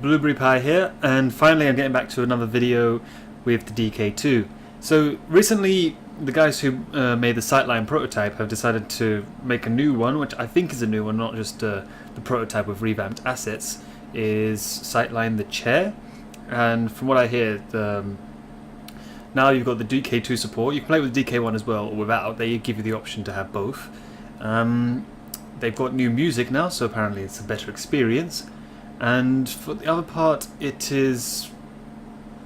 BlueberryPie here, and finally I'm getting back to another video with the DK2. So recently the guys who made the SightLine prototype have decided to make a new one, which I think is a new one, not just the prototype with revamped assets, is SightLine the chair. And from what I hear, now you've got the DK2 support. You can play with DK1 as well, or without. They give you the option to have both. They've got new music now, so apparently it's a better experience. And for the other part, it is...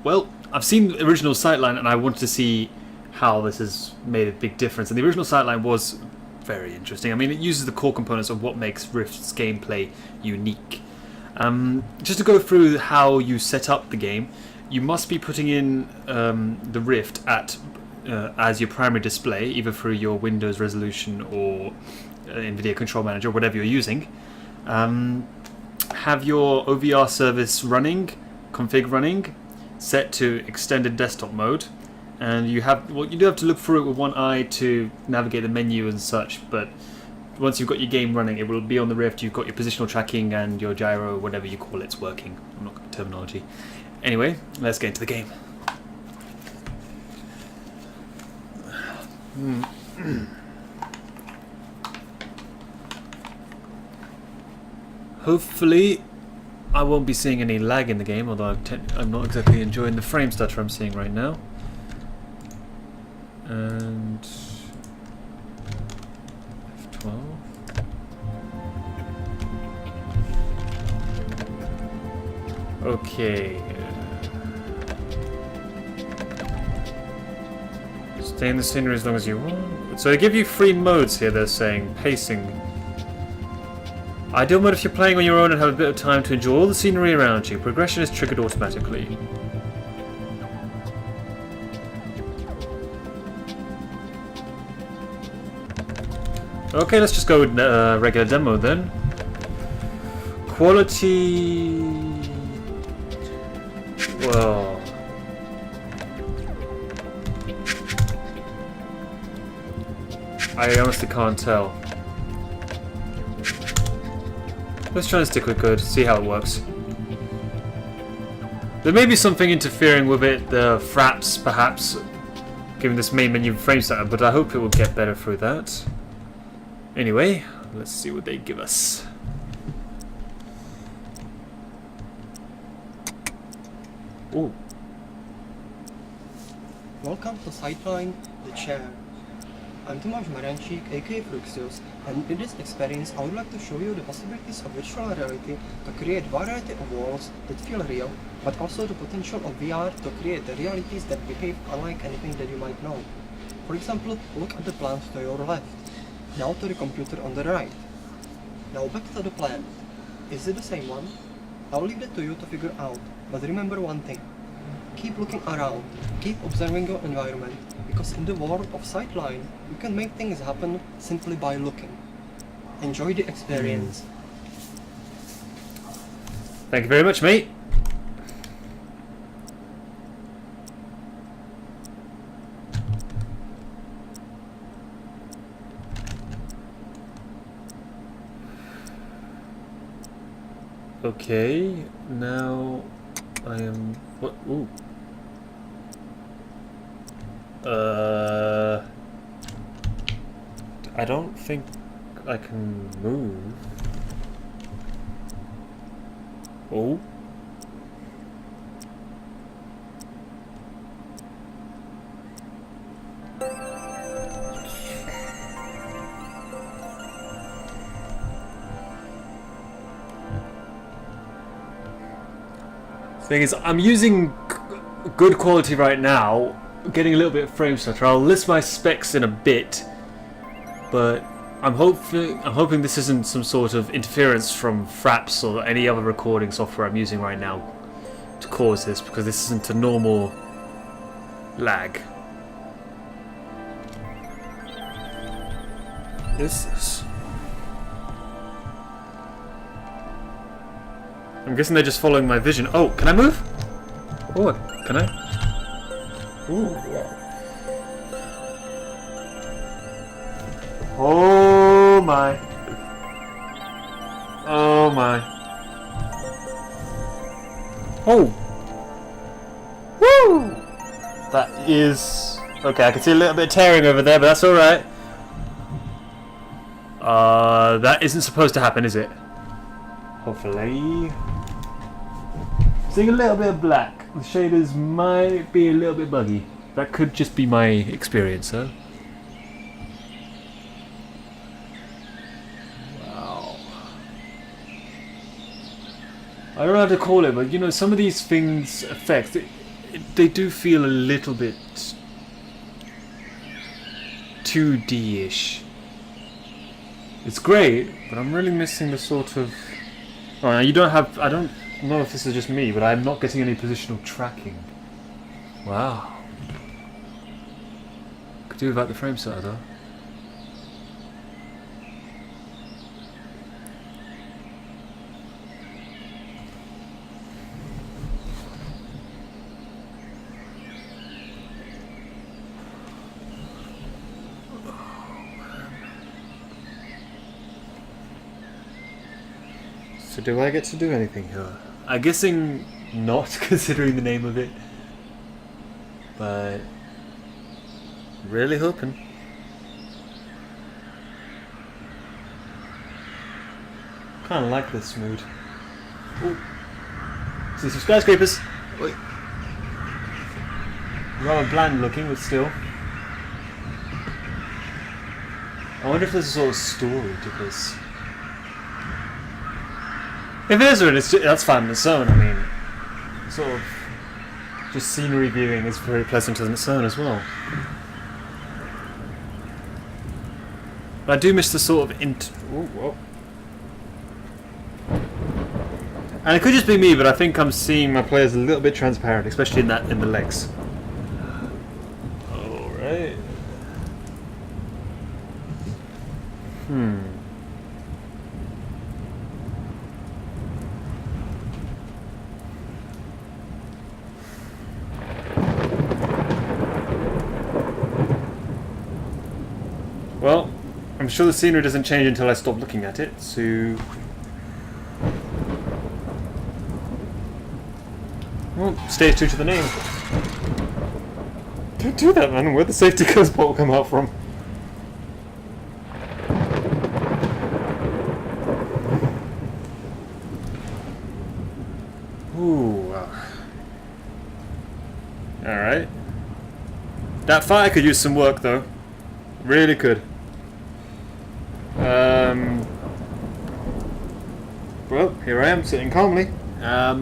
well, I've seen the original SightLine and I wanted to see how this has made a big difference. And the original SightLine was very interesting. I mean, it uses the core components of what makes Rift's gameplay unique. Just to go through how you set up the game, you must be putting in the Rift at as your primary display, either through your Windows resolution or NVIDIA Control Manager, whatever you're using. Have your OVR service running, config running, set to extended desktop mode, and you do have to look through it with one eye to navigate the menu and such, but once you've got your game running, it will be on the Rift. You've got your positional tracking and your gyro, whatever you call it's working. I'm not good at terminology. Anyway, let's get into the game. Hopefully I won't be seeing any lag in the game, although I'm not exactly enjoying the frame stutter I'm seeing right now. And F12. Okay. Stay in the scenery as long as you want. So they give you 3 modes here. They're saying pacing. Ideal mode if you're playing on your own and have a bit of time to enjoy all the scenery around you. Progression is triggered automatically. Okay, let's just go with regular demo then. Quality... well... I honestly can't tell. Let's try and stick with good, see how it works. There may be something interfering with it, the fraps perhaps, giving this main menu frame setup, but I hope it will get better through that. Anyway, let's see what they give us. Ooh. Welcome to SightLine, the chair. I'm Tomáš Marančík, aka Fruxius, and in this experience I would like to show you the possibilities of virtual reality to create variety of worlds that feel real, but also the potential of VR to create the realities that behave unlike anything that you might know. For example, look at the plant to your left, now to the computer on the right. Now back to the plant. Is it the same one? I'll leave it to you to figure out, but remember one thing. Keep looking around, keep observing your environment, because in the world of SightLine, you can make things happen simply by looking. Enjoy the experience. Thank you very much, mate. Okay, now I am... what? Ooh. I don't think I can move. Oh. Thing is, I'm using good quality right now, getting a little bit of frame stutter. I'll list my specs in a bit, but I'm hoping this isn't some sort of interference from Fraps or any other recording software I'm using right now to cause this, because this isn't a normal lag. This is... I'm guessing they're just following my vision. Oh, can I move? Oh, can I? Ooh, yeah. Oh my. Oh my. Oh! Woo! That is... Okay, I can see a little bit of tearing over there, but that's alright. That isn't supposed to happen, is it? Hopefully. Seeing a little bit of black. The shaders might be a little bit buggy. That could just be my experience, though. Wow. I don't know how to call it, but you know, some of these things, effects, they do feel a little bit 2D-ish. It's great, but I'm really missing the sort of... Oh, you don't have... I don't know if this is just me, but I'm not getting any positional tracking. Wow. Could do without the frame stutter, though. So do I get to do anything here? I'm guessing not, considering the name of it. But... really hoping. Kinda like this mood. Ooh. See some skyscrapers! Wait. Rather bland looking, but still. I wonder if there's a sort of story to this. If there isn't, that's fine on its own. I mean, sort of just scenery viewing is very pleasant on its own as well. But I do miss the sort of and it could just be me, but I think I'm seeing my players a little bit transparent, especially in the legs. All right. Well, I'm sure the scenery doesn't change until I stop looking at it, so... Well, stay true to the name. Don't do that, man. Where'd the safety close bolt come out from? Ooh. Alright. That fire could use some work, though. Really could. Well, here I am, sitting calmly. At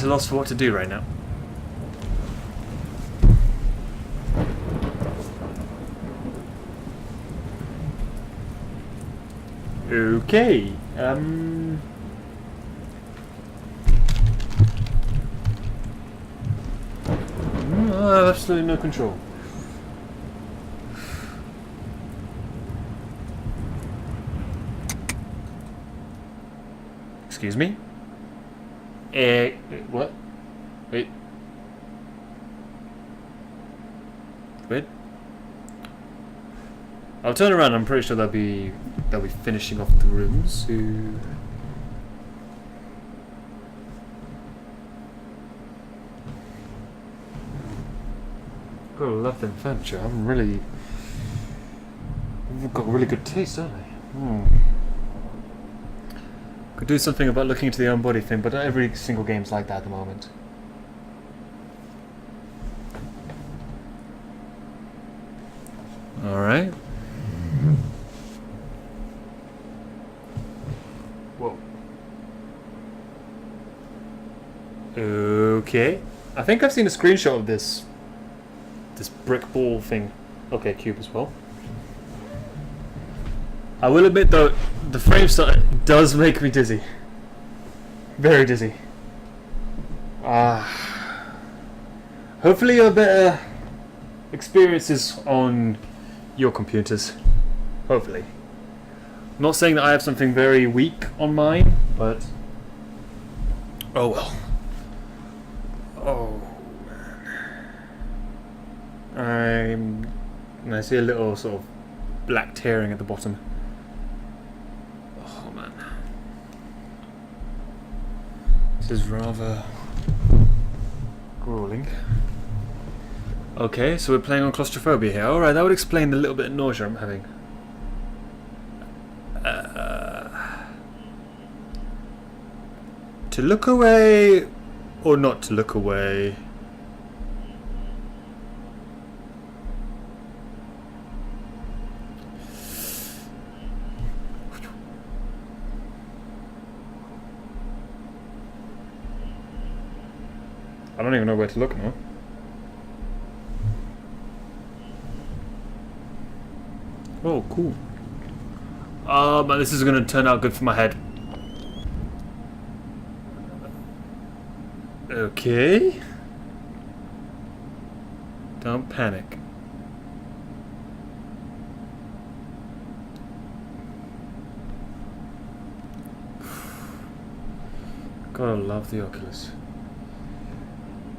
a loss for what to do right now. Okay. I have absolutely no control. Excuse me? What? Wait. Wait. I'll turn around, I'm pretty sure they'll be finishing off the rooms, so... Gotta love them furniture, They've got really good taste, don't they? Could do something about looking into the own body thing, but not every single game's like that at the moment. Alright. Whoa. Okay. I think I've seen a screenshot of this brick ball thing. Okay, cube as well. I will admit though, the frame stutter does make me dizzy. Very dizzy. Hopefully you have better experiences on your computers. Hopefully. I'm not saying that I have something very weak on mine, but... oh well. Oh man. I see a little sort of black tearing at the bottom. Oh man. This is rather grueling. Okay, so we're playing on claustrophobia here. Alright, that would explain the little bit of nausea I'm having. To look away or not to look away? I don't even know where to look now. Oh, cool. But this is going to turn out good for my head. Okay. Don't panic. Gotta love the Oculus.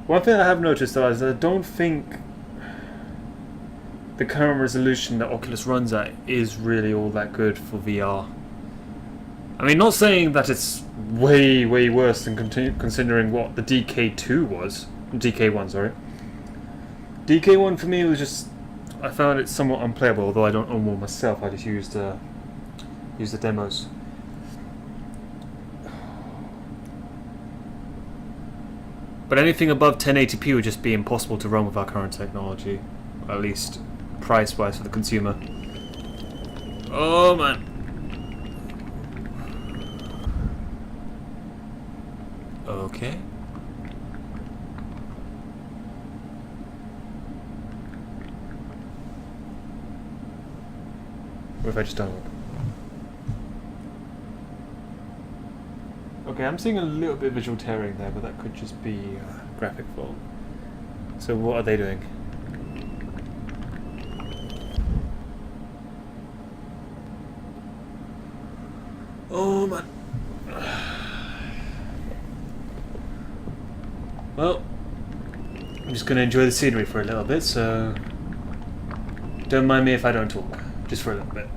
One thing I have noticed though is I don't think the current resolution that Oculus runs at is really all that good for VR. I mean, not saying that it's way worse than considering what the DK2 was. DK1, sorry. DK1 for me was just, I found it somewhat unplayable, although I don't own one myself. I just used the demos. But anything above 1080p would just be impossible to run with our current technology, at least price-wise for the consumer. Oh man. Okay. What if I just don't look? Okay, I'm seeing a little bit of visual tearing there, but that could just be graphic fault. So what are they doing? Oh man. Well, I'm just going to enjoy the scenery for a little bit, so don't mind me if I don't talk, just for a little bit.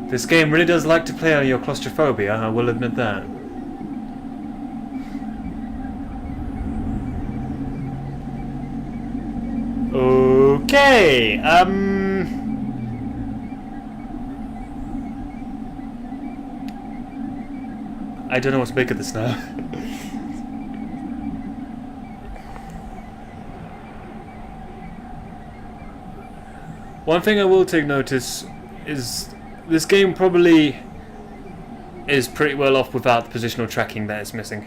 This game really does like to play on your claustrophobia, I will admit that. Okay, I don't know what to make of this now. One thing I will take notice is this game probably is pretty well off without the positional tracking that it's missing.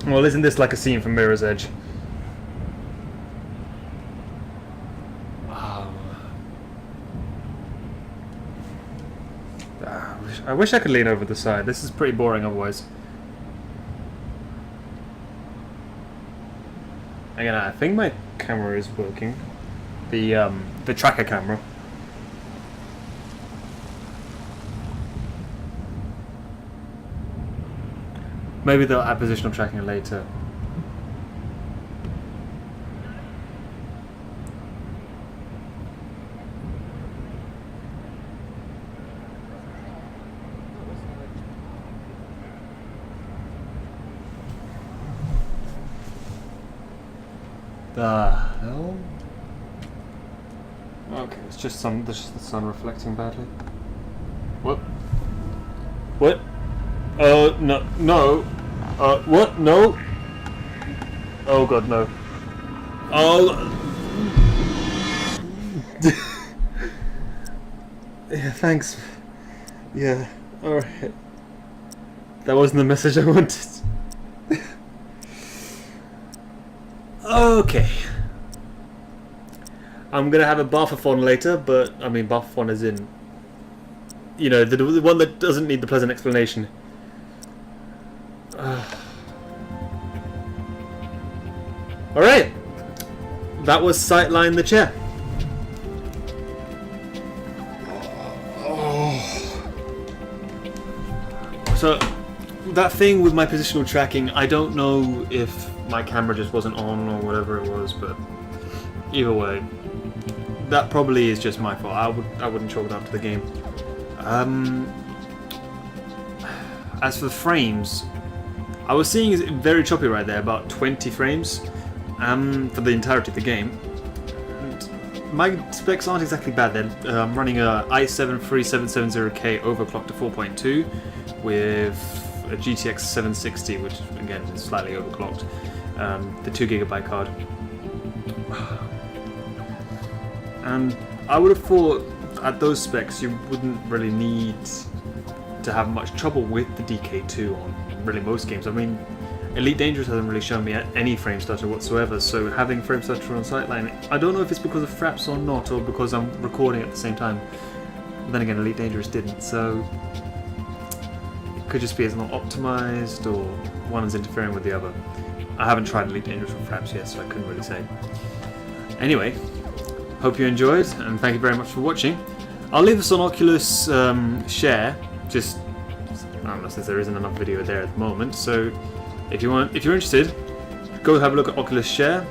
Well, isn't this like a scene from Mirror's Edge? I wish I could lean over the side. This is pretty boring otherwise. Again, I think my camera is working. The tracker camera. Maybe they'll add positional tracking later. The hell? Okay, it's just the sun reflecting badly. What? What? No, no. What? No. Oh god, no. Oh. Yeah, thanks. Yeah, alright. That wasn't the message I wanted. Okay. I'm gonna have a bath-a-thon later, but I mean bath-a-thon as in, you know, the one that doesn't need the pleasant explanation. Alright. That was SightLine the chair. So, that thing with my positional tracking, I don't know if my camera just wasn't on or whatever it was, but either way, that probably is just my fault. I wouldn't chalk it up to the game. As for the frames, I was seeing it very choppy right there, about 20 frames for the entirety of the game. And my specs aren't exactly bad then. I'm running a i7 3770K overclocked to 4.2 with a GTX 760, which again is slightly overclocked. The 2GB card. And I would have thought at those specs you wouldn't really need to have much trouble with the DK2 on really most games. I mean, Elite Dangerous hasn't really shown me any frame stutter whatsoever, so having frame stutter on SightLine, I don't know if it's because of fraps or not, or because I'm recording at the same time. Then again, Elite Dangerous didn't, so it could just be it's not optimized, or one is interfering with the other. I haven't tried Elite Dangerous with fraps yet, so I couldn't really say. Anyway, hope you enjoyed, and thank you very much for watching. I'll leave this on Oculus share, just I don't know, since there isn't enough video there at the moment. So if you're interested, go have a look at Oculus share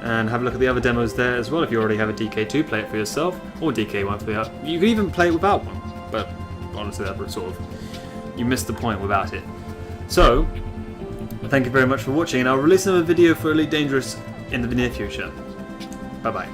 and have a look at the other demos there as well. If you already have a DK2, play it for yourself, or DK1 for you. You can even play it without one, but honestly, that would sort of, you missed the point without it. So thank you very much for watching, and I'll release another video for Elite Dangerous in the near future. Bye bye.